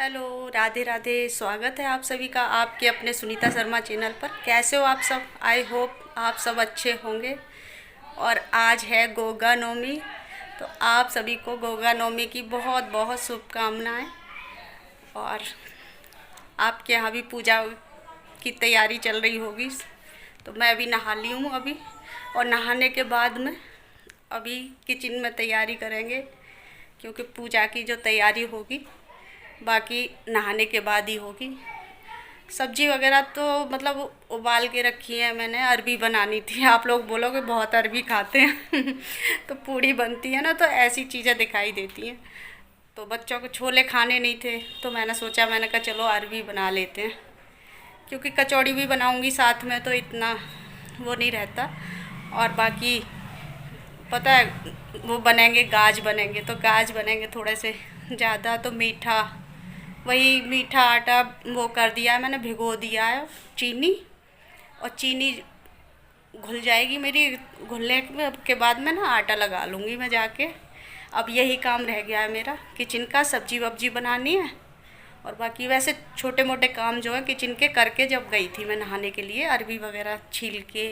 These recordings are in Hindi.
हेलो, राधे राधे। स्वागत है आप सभी का आपके अपने सुनीता शर्मा चैनल पर। कैसे हो आप सब? आई होप आप सब अच्छे होंगे। और आज है गोगा नवमी, तो आप सभी को गोगा नवमी की बहुत बहुत शुभकामनाएं। और आपके यहाँ भी पूजा की तैयारी चल रही होगी। तो मैं अभी नहा ली हूँ अभी, और नहाने के बाद में अभी किचन में तैयारी करेंगे, क्योंकि पूजा की जो तैयारी होगी बाकी नहाने के बाद ही होगी। सब्जी वगैरह तो मतलब उबाल के रखी है मैंने। अरबी बनानी थी। आप लोग बोलोगे बहुत अरबी खाते हैं तो पूड़ी बनती है ना, तो ऐसी चीज़ें दिखाई देती हैं। तो बच्चों को छोले खाने नहीं थे, तो मैंने कहा चलो अरबी बना लेते हैं, क्योंकि कचौड़ी भी बनाऊंगी साथ में, तो इतना वो नहीं रहता। और बाकी पता है वो बनेंगे, गाज बनेंगे, तो गाज बनेंगे थोड़े से ज़्यादा। तो मीठा, वही मीठा आटा वो कर दिया है मैंने, भिगो दिया है चीनी। और चीनी घुल जाएगी मेरी, घुलने के बाद में ना आटा लगा लूँगी मैं जाके। अब यही काम रह गया है मेरा किचन का। सब्जी वब्जी बनानी है, और बाकी वैसे छोटे मोटे काम जो है किचन के करके जब गई थी मैं नहाने के लिए, अरबी वगैरह छील के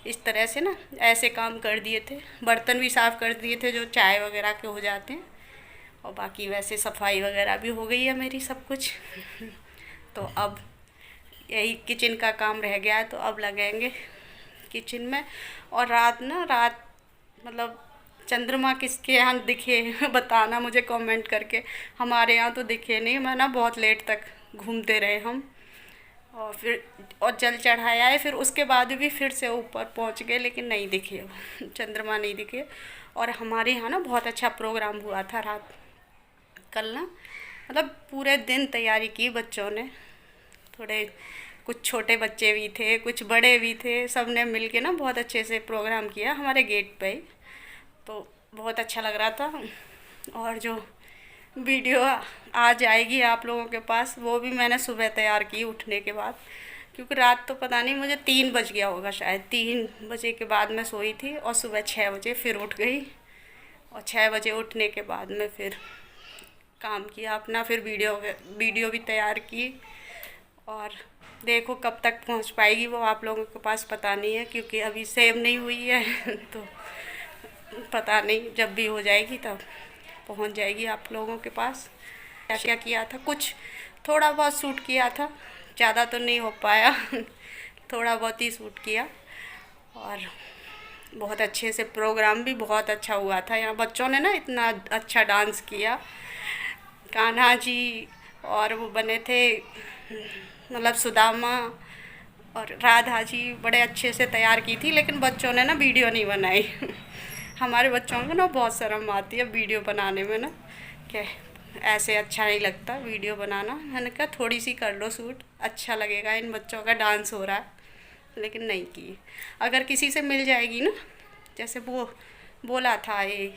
इस तरह से ना ऐसे काम कर दिए थे। बर्तन भी साफ़ कर दिए थे जो चाय वगैरह के हो जाते हैं। और बाकी वैसे सफाई वगैरह भी हो गई है मेरी सब कुछ तो अब यही किचन का काम रह गया है, तो अब लगेंगे किचन में। और रात मतलब चंद्रमा किसके यहाँ दिखे बताना मुझे कमेंट करके। हमारे यहाँ तो दिखे नहीं। मैं ना बहुत लेट तक घूमते रहे हम, और फिर और जल चढ़ाया है। फिर उसके बाद भी फिर से ऊपर पहुँच गए, लेकिन नहीं दिखे चंद्रमा नहीं दिखे। और हमारे यहाँ ना बहुत अच्छा प्रोग्राम हुआ था रात कल ना, मतलब पूरे दिन तैयारी की बच्चों ने। थोड़े कुछ छोटे बच्चे भी थे, कुछ बड़े भी थे, सब ने मिल के ना बहुत अच्छे से प्रोग्राम किया हमारे गेट पे ही। तो बहुत अच्छा लग रहा था। और जो वीडियो आ जाएगी आप लोगों के पास, वो भी मैंने सुबह तैयार की उठने के बाद, क्योंकि रात तो पता नहीं मुझे 3 बज गया होगा शायद। 3 बजे के बाद मैं सोई थी, और सुबह 6 बजे फिर उठ गई। और 6 बजे उठने के बाद में फिर काम किया अपना, फिर वीडियो भी तैयार की। और देखो कब तक पहुंच पाएगी वो आप लोगों के पास पता नहीं है, क्योंकि अभी सेव नहीं हुई है तो पता नहीं, जब भी हो जाएगी तब पहुंच जाएगी आप लोगों के पास। क्या क्या किया था, कुछ थोड़ा बहुत शूट किया था, ज़्यादा तो नहीं हो पाया थोड़ा बहुत ही शूट किया। और बहुत अच्छे से प्रोग्राम भी बहुत अच्छा हुआ था। यहाँ बच्चों ने ना इतना अच्छा डांस किया। कान्हा जी और वो बने थे मतलब सुदामा और राधा जी, बड़े अच्छे से तैयार की थी। लेकिन बच्चों ने ना वीडियो नहीं बनाई हमारे बच्चों को ना बहुत शर्म आती है वीडियो बनाने में ना, क्या ऐसे अच्छा नहीं लगता वीडियो बनाना। मैंने कहा थोड़ी सी कर लो शूट, अच्छा लगेगा, इन बच्चों का डांस हो रहा है। लेकिन नहीं की। अगर किसी से मिल जाएगी ना, जैसे वो बोला था, ये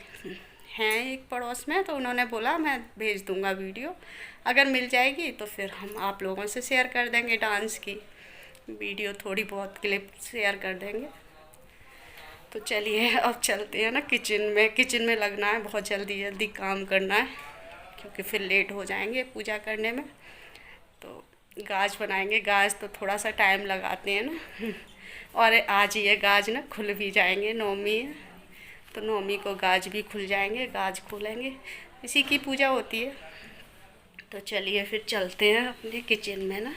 हैं एक पड़ोस में, तो उन्होंने बोला मैं भेज दूंगा वीडियो। अगर मिल जाएगी तो फिर हम आप लोगों से शेयर कर देंगे, डांस की वीडियो थोड़ी बहुत क्लिप शेयर कर देंगे। तो चलिए अब चलते हैं ना किचन में लगना है, बहुत जल्दी जल्दी काम करना है, क्योंकि फिर लेट हो जाएंगे पूजा करने में। तो गाज बनाएंगे। गाज तो थोड़ा सा टाइम लगाते हैं ना और आज ये गाज ना खुल भी जाएंगे, नवमी है तो नवमी को गाज भी खुल जाएंगे, गाज खोलेंगे, इसी की पूजा होती है। तो चलिए फिर चलते हैं अपने किचन में ना।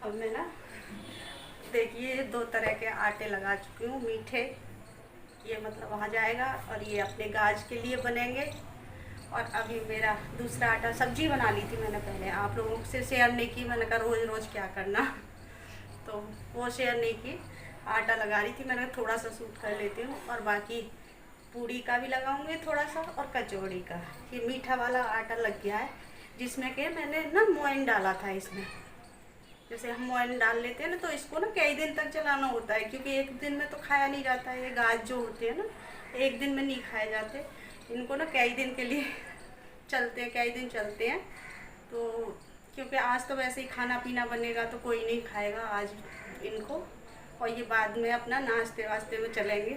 अब मैं ना देखिए 2 तरह के आटे लगा चुकी हूँ मीठे, ये मतलब वहाँ जाएगा, और ये अपने गाज के लिए बनेंगे। और अभी मेरा दूसरा आटा, सब्जी बना ली थी मैंने पहले, आप लोगों से शेयर नहीं की। मैंने कहा रोज़ रोज़ क्या करना तो वो शेयर नहीं की। आटा लगा रही थी, मैंने थोड़ा सा शूट कर लेती हूँ। और बाकी पूड़ी का भी लगाऊंगी थोड़ा सा, और कचौड़ी का। ये मीठा वाला आटा लग गया है, जिसमें कि मैंने ना मोइन डाला था इसमें। जैसे हम मोइन डाल लेते हैं ना, तो इसको ना कई दिन तक चलाना होता है, क्योंकि एक दिन में तो खाया नहीं जाता है। ये गाज जो होते हैं ना, एक दिन में नहीं खाए जाते, इनको ना कई दिन के लिए चलते हैं, कई दिन चलते हैं। तो क्योंकि आज तो वैसे ही खाना पीना बनेगा तो कोई नहीं खाएगा आज इनको, और ये बाद में अपना नाश्ते वास्ते में चलेंगे।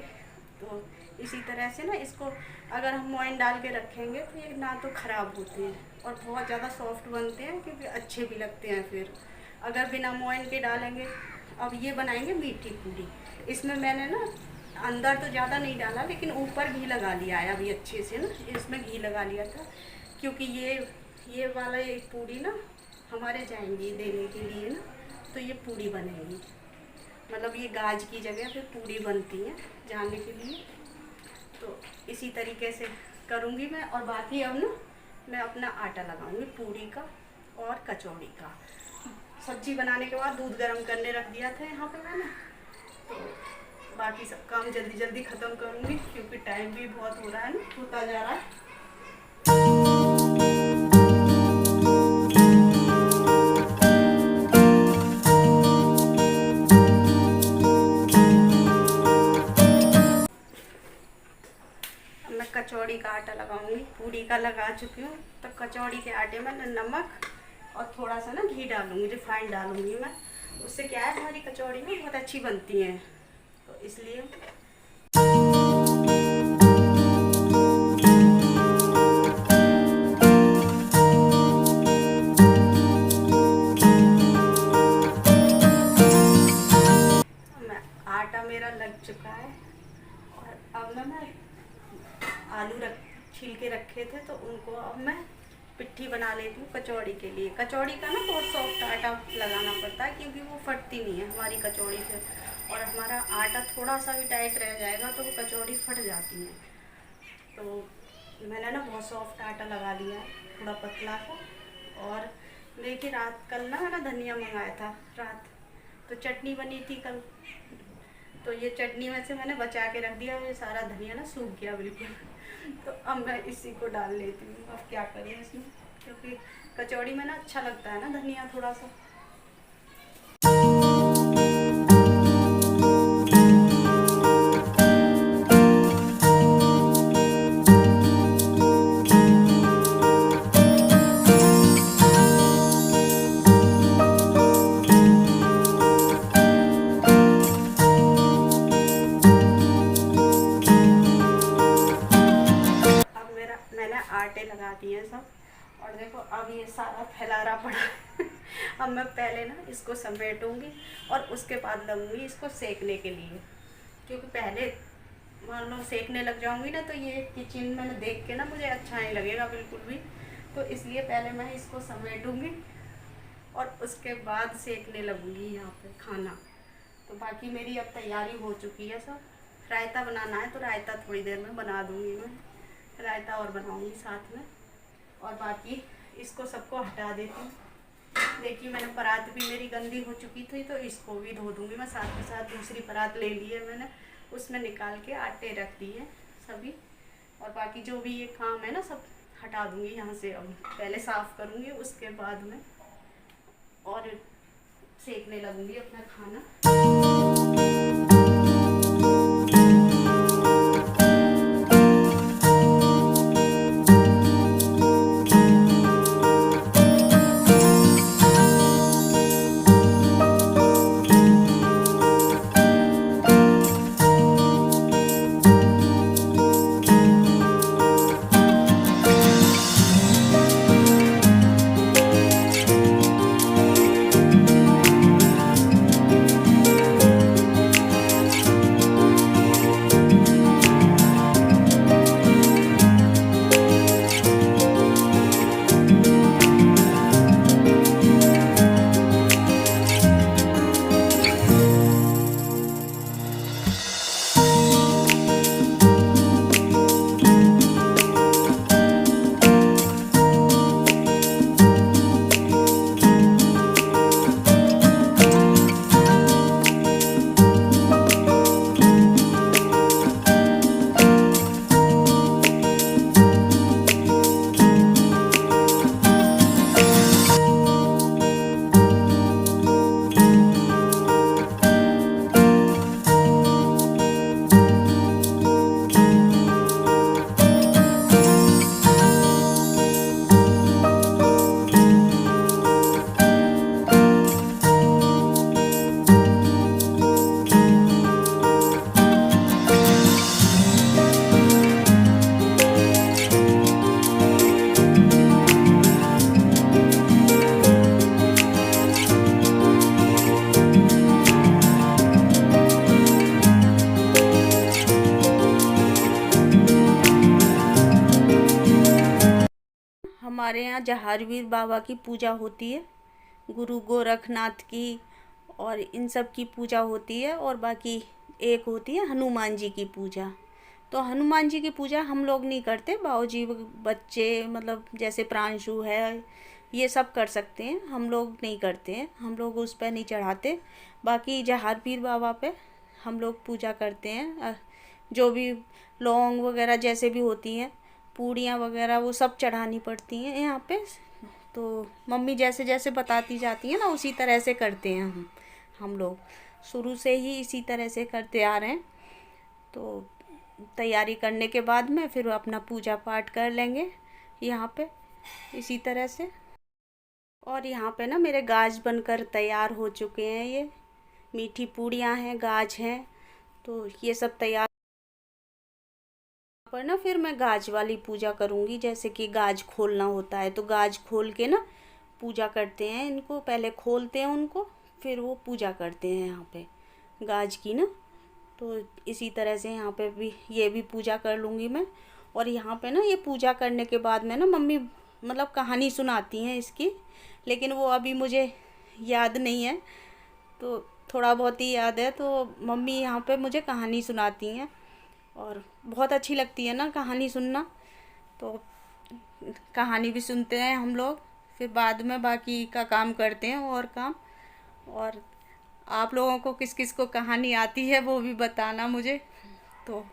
तो इसी तरह से ना इसको अगर हम मोइन डाल के रखेंगे तो ये ना तो ख़राब होते हैं और बहुत ज़्यादा सॉफ्ट बनते हैं, क्योंकि अच्छे भी लगते हैं। फिर अगर बिना मोइन के डालेंगे, अब ये बनाएंगे मीठी पूड़ी। इसमें मैंने ना अंदर तो ज़्यादा नहीं डाला, लेकिन ऊपर घी लगा लिया है अभी अच्छे से ना, इसमें घी लगा लिया था, क्योंकि ये वाला ये पूड़ी ना हमारे जाएंगी देने के लिए ना, तो ये पूड़ी बनेगी। मतलब ये गाज की जगह फिर पूड़ी बनती है जाने के लिए। तो इसी तरीके से करूँगी मैं। और बाकी अब ना मैं अपना आटा लगाऊंगी पूड़ी का और कचौड़ी का। सब्जी बनाने के बाद दूध गर्म करने रख दिया था यहाँ पे मैंने, तो बाकी सब काम जल्दी जल्दी ख़त्म करूँगी, क्योंकि टाइम भी बहुत हो रहा है ना, होता जा रहा है। मैं कचौड़ी का आटा लगाऊंगी, पूड़ी का लगा चुकी हूँ। तो कचौड़ी के आटे में नमक और थोड़ा सा ना घी डालूंगी, रिफाइंड डालूंगी मैं। उससे क्या है, हमारी कचौड़ी ना बहुत अच्छी बनती है, तो इसलिए। आटा मेरा लग चुका है, और अब मैं आलू छील के रखे थे, तो उनको अब मैं पिट्ठी बना लेती हूँ कचौड़ी के लिए। कचौड़ी का ना बहुत सॉफ्ट आटा लगाना पड़ता है, क्योंकि वो फटती नहीं है हमारी कचौड़ी से। और हमारा आटा थोड़ा सा भी टाइट रह जाएगा तो वो कचौड़ी फट जाती है। तो मैंने ना बहुत सॉफ्ट आटा लगा लिया है, थोड़ा पतला सा। और देखिए कल ना मैंने धनिया मंगाया था रात, तो चटनी बनी थी कल, तो ये चटनी में से मैंने बचा के रख दिया। ये सारा धनिया ना सूख गया बिल्कुल, तो अब मैं इसी को डाल लेती हूँ। अब क्या करें इसमें, क्योंकि कचौड़ी में ना अच्छा लगता है ना धनिया थोड़ा सा। मैंने आटे लगा दिए सब, और देखो अब ये सारा फैलारा पड़ा अब मैं पहले ना इसको समेटूंगी और उसके बाद लगूंगी इसको सेकने के लिए, क्योंकि पहले मान लो सेकने लग जाऊंगी ना, तो ये किचन में देख के ना मुझे अच्छा नहीं लगेगा बिल्कुल भी। तो इसलिए पहले मैं इसको समेटूंगी और उसके बाद सेकने लगूंगी यहाँ पे खाना। तो बाकी मेरी अब तैयारी हो चुकी है सब। रायता बनाना है, तो रायता थोड़ी देर में बना दूंगी मैं, रायता और बनाऊंगी साथ में। और बाकी इसको सबको हटा देती हूँ। देखिए मैंने परात भी मेरी गंदी हो चुकी थी, तो इसको भी धो दूंगी मैं साथ के साथ। दूसरी परात ले ली है मैंने, उसमें निकाल के आटे रख दिए सभी। और बाकी जो भी ये काम है ना सब हटा दूंगी यहाँ से। अब पहले साफ़ करूँगी, उसके बाद में और सेकने लगूंगी अपना खाना। हमारे यहाँ जहारवीर बाबा की पूजा होती है, गुरु गोरखनाथ की और इन सब की पूजा होती है। और बाकी एक होती है हनुमान जी की पूजा। तो हनुमान जी की पूजा हम लोग नहीं करते, बाबूजी बच्चे मतलब जैसे प्रांशु है ये सब कर सकते हैं, हम लोग नहीं करते हैं, हम लोग उस पर नहीं चढ़ाते। बाकी जहारवीर बाबा पे हम लोग पूजा करते हैं। जो भी लौंग वगैरह जैसे भी होती हैं, पूड़ियाँ वगैरह वो सब चढ़ानी पड़ती हैं यहाँ पे। तो मम्मी जैसे जैसे बताती जाती है ना उसी तरह से करते हैं हम लोग शुरू से ही इसी तरह से करते आ रहे हैं। तो तैयारी करने के बाद में फिर अपना पूजा पाठ कर लेंगे यहाँ पे इसी तरह से। और यहाँ पे ना मेरे गाज बनकर तैयार हो चुके हैं। ये मीठी पूड़ियाँ हैं, गाज हैं, तो ये सब तैयार पर ना फिर मैं गाज वाली पूजा करूँगी। जैसे कि गाज खोलना होता है तो गाज खोल के ना पूजा करते हैं, इनको पहले खोलते हैं उनको, फिर वो पूजा करते हैं यहाँ पे गाज की ना। तो इसी तरह से यहाँ पे भी ये भी पूजा कर लूँगी मैं। और यहाँ पे ना ये पूजा करने के बाद में ना मम्मी मतलब कहानी सुनाती हैं इसकी, लेकिन वो अभी मुझे याद नहीं है, तो थोड़ा बहुत ही याद है। तो मम्मी यहाँ पे मुझे कहानी सुनाती हैं और बहुत अच्छी लगती है ना कहानी सुनना। तो कहानी भी सुनते हैं हम लोग, फिर बाद में बाकी का काम करते हैं और काम। और आप लोगों को किस किस को कहानी आती है वो भी बताना मुझे। तो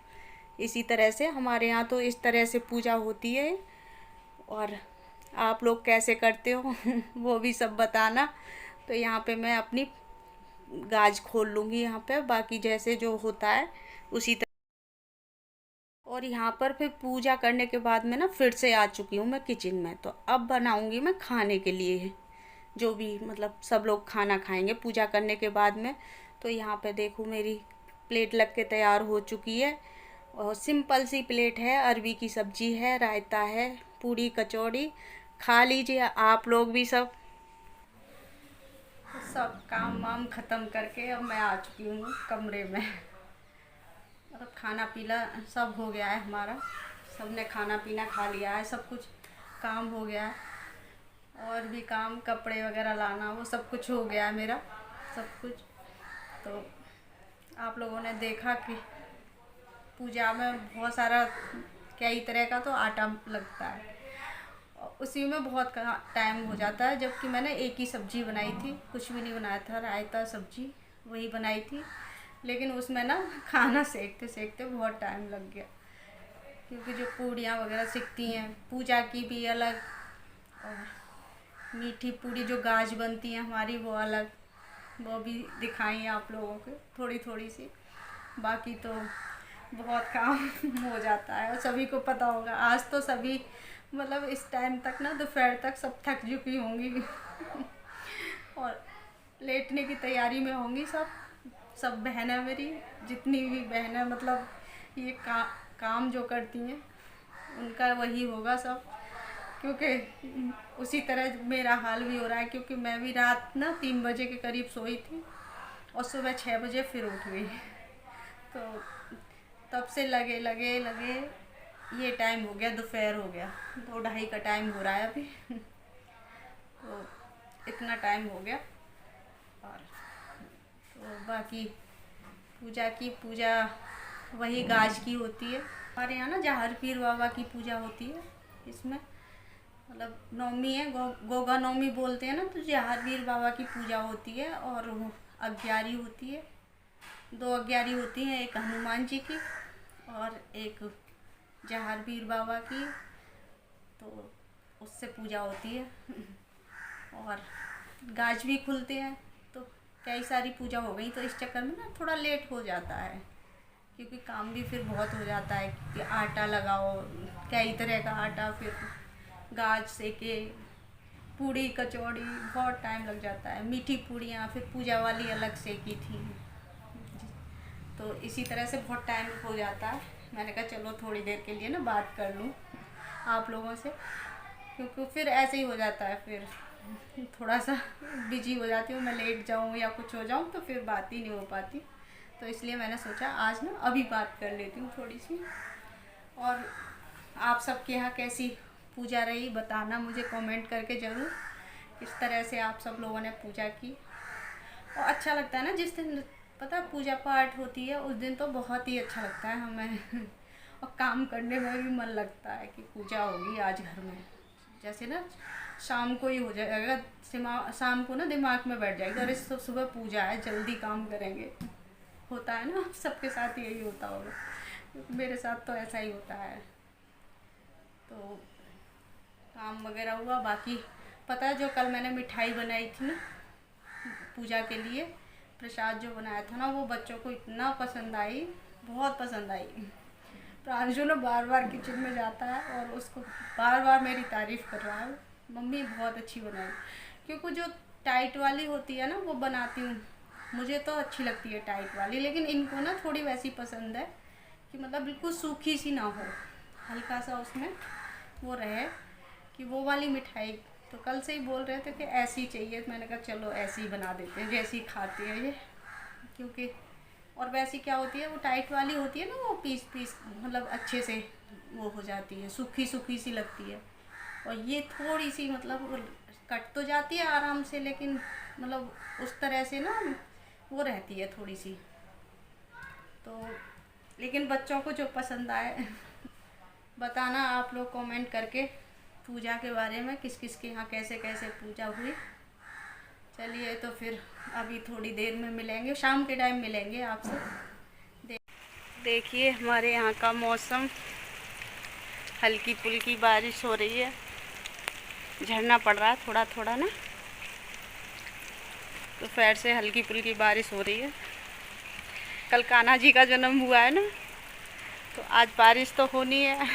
इसी तरह से हमारे यहाँ तो इस तरह से पूजा होती है। और आप लोग कैसे करते हो वो भी सब बताना। तो यहाँ पे मैं अपनी गाज खोल लूँगी यहाँ पे, बाकी जैसे जो होता है उसी तरह। और यहाँ पर फिर पूजा करने के बाद में ना फिर से आ चुकी हूँ मैं किचन में। तो अब बनाऊँगी मैं खाने के लिए, जो भी मतलब सब लोग खाना खाएंगे पूजा करने के बाद में। तो यहाँ पे देखो मेरी प्लेट लग के तैयार हो चुकी है और सिंपल सी प्लेट है, अरबी की सब्जी है, रायता है, पूड़ी कचौड़ी। खा लीजिए आप लोग भी सब। सब काम वाम ख़त्म करके अब मैं आ चुकी हूँ कमरे में। मतलब खाना पीना सब हो गया है हमारा, सबने खाना पीना खा लिया है, सब कुछ काम हो गया है। और भी काम कपड़े वगैरह लाना वो सब कुछ हो गया है मेरा सब कुछ। तो आप लोगों ने देखा कि पूजा में बहुत सारा कई तरह का तो आटा लगता है, उसी में बहुत टाइम हो जाता है। जबकि मैंने एक ही सब्ज़ी बनाई थी, कुछ भी नहीं बनाया था, रायता सब्ज़ी वही बनाई थी। लेकिन उसमें ना खाना सेकते सेकते बहुत टाइम लग गया, क्योंकि जो पूड़ियाँ वगैरह सिकती हैं पूजा की भी अलग, और मीठी पूड़ी जो गाज बनती है हमारी वो अलग, वो भी दिखाई आप लोगों को थोड़ी थोड़ी सी। बाकी तो बहुत काम हो जाता है और सभी को पता होगा। आज तो सभी मतलब इस टाइम तक ना दोपहर तक सब थक चुकी होंगी और लेटने की तैयारी में होंगी सब बहनें मेरी, जितनी भी बहनें मतलब ये काम जो करती हैं उनका वही होगा सब। क्योंकि उसी तरह मेरा हाल भी हो रहा है, क्योंकि मैं भी रात ना 3 बजे के करीब सोई थी और सुबह 6 बजे फिर उठ गई। तो तब से लगे लगे लगे ये टाइम हो गया, दोपहर हो गया, 2-2:30 का टाइम हो रहा है अभी तो इतना टाइम हो गया। और तो बाकी पूजा वही गाज की होती है हमारे यहाँ ना, जहारवीर बाबा की पूजा होती है। इसमें मतलब नवमी है, गोगा नवमी बोलते हैं ना, तो जहारवीर बाबा की पूजा होती है। और वो अग्यारी होती है, 2 अग्यारी होती हैं, एक हनुमान जी की और एक जहारवीर बाबा की। तो उससे पूजा होती है और गाज भी खुलते हैं। तो कई सारी पूजा हो गई, तो इस चक्कर में ना थोड़ा लेट हो जाता है, क्योंकि काम भी फिर बहुत हो जाता है कि आटा लगाओ, कई तरह का आटा, फिर गाज सेके, पूड़ी कचौड़ी, बहुत टाइम लग जाता है। मीठी पूड़ियाँ फिर पूजा वाली अलग सेकी थी, तो इसी तरह से बहुत टाइम हो जाता है। मैंने कहा चलो थोड़ी देर के लिए ना बात कर लूँ आप लोगों से, क्योंकि फिर ऐसे ही हो जाता है, फिर थोड़ा सा बिजी हो जाती हूँ मैं, लेट जाऊँ या कुछ हो जाऊँ तो फिर बात ही नहीं हो पाती। तो इसलिए मैंने सोचा आज ना अभी बात कर लेती हूँ थोड़ी सी। और आप सबके यहाँ कैसी पूजा रही बताना मुझे कमेंट करके ज़रूर किस तरह से आप सब लोगों ने पूजा की। और अच्छा लगता है ना जिस दिन पता पूजा पाठ होती है उस दिन तो बहुत ही अच्छा लगता है हमें और काम करने में भी मन लगता है कि पूजा होगी आज घर में। जैसे ना शाम को ही हो जाएगा, शाम को ना दिमाग में बैठ जाएगा अरे सुबह पूजा है जल्दी काम करेंगे। होता है ना सबके साथ यही होता होगा, मेरे साथ तो ऐसा ही होता है। तो काम वगैरह हुआ, बाकी पता है जो कल मैंने मिठाई बनाई थी ना पूजा के लिए, प्रसाद जो बनाया था ना वो बच्चों को इतना पसंद आई, बहुत पसंद आई। प्रांशु ना बार बार किचन में जाता है और उसको बार बार मेरी तारीफ़ कर रहा है, मम्मी बहुत अच्छी बनाई। क्योंकि जो टाइट वाली होती है ना वो बनाती हूँ, मुझे तो अच्छी लगती है टाइट वाली, लेकिन इनको ना थोड़ी वैसी पसंद है कि मतलब बिल्कुल सूखी सी ना हो, हल्का सा उसमें वो रहे कि वो वाली मिठाई। तो कल से ही बोल रहे थे कि ऐसी चाहिए, मैंने कहा चलो ऐसी ही बना देते हैं जैसी खाते हैं ये। क्योंकि और वैसी क्या होती है वो टाइट वाली होती है ना वो पीस मतलब अच्छे से वो हो जाती है, सूखी सूखी सी लगती है। और ये थोड़ी सी मतलब कट तो जाती है आराम से, लेकिन मतलब उस तरह से ना वो रहती है थोड़ी सी। तो लेकिन बच्चों को जो पसंद आए बताना आप लोग कमेंट करके पूजा के बारे में, किस किस के यहाँ कैसे कैसे पूजा हुई। चलिए तो फिर अभी थोड़ी देर में मिलेंगे, शाम के टाइम मिलेंगे आपसे। देखिए हमारे यहाँ का मौसम, हल्की फुल्की बारिश हो रही है, झरना पड़ रहा है थोड़ा थोड़ा ना, तो फिर से हल्की फुल्की बारिश हो रही है। कल कान्हा जी का जन्म हुआ है ना, तो आज बारिश तो होनी है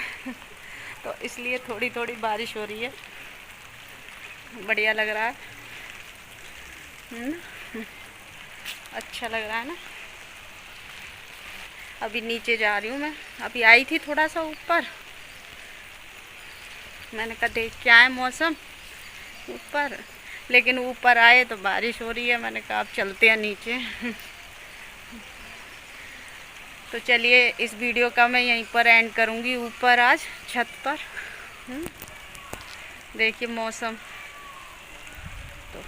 तो इसलिए थोड़ी थोड़ी बारिश हो रही है, बढ़िया लग रहा है। अच्छा लग रहा है ना। अभी नीचे जा रही हूँ मैं, अभी आई थी थोड़ा सा ऊपर, मैंने कहा देख क्या है मौसम ऊपर, लेकिन ऊपर आए तो बारिश हो रही है, मैंने कहा अब चलते हैं नीचे तो चलिए इस वीडियो का मैं यहीं पर एंड करूँगी, ऊपर आज छत पर। देखिए मौसम तो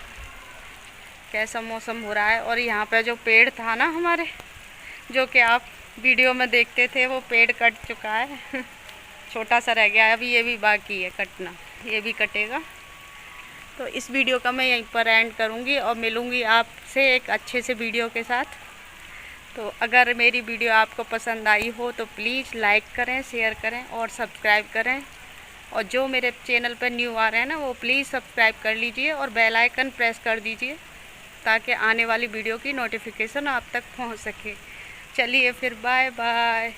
कैसा मौसम हो रहा है। और यहाँ पे जो पेड़ था ना हमारे, जो कि आप वीडियो में देखते थे, वो पेड़ कट चुका है छोटा सा रह गया है, अभी ये भी बाकी है कटना, ये भी कटेगा। तो इस वीडियो का मैं यहीं पर एंड करूँगी और मिलूँगी आपसे एक अच्छे से वीडियो के साथ। तो अगर मेरी वीडियो आपको पसंद आई हो तो प्लीज़ लाइक करें, शेयर करें और सब्सक्राइब करें। और जो मेरे चैनल पर न्यू आ रहे हैं ना वो प्लीज़ सब्सक्राइब कर लीजिए और बेल आइकन प्रेस कर दीजिए, ताकि आने वाली वीडियो की नोटिफिकेशन आप तक पहुंच सके। चलिए फिर बाय बाय।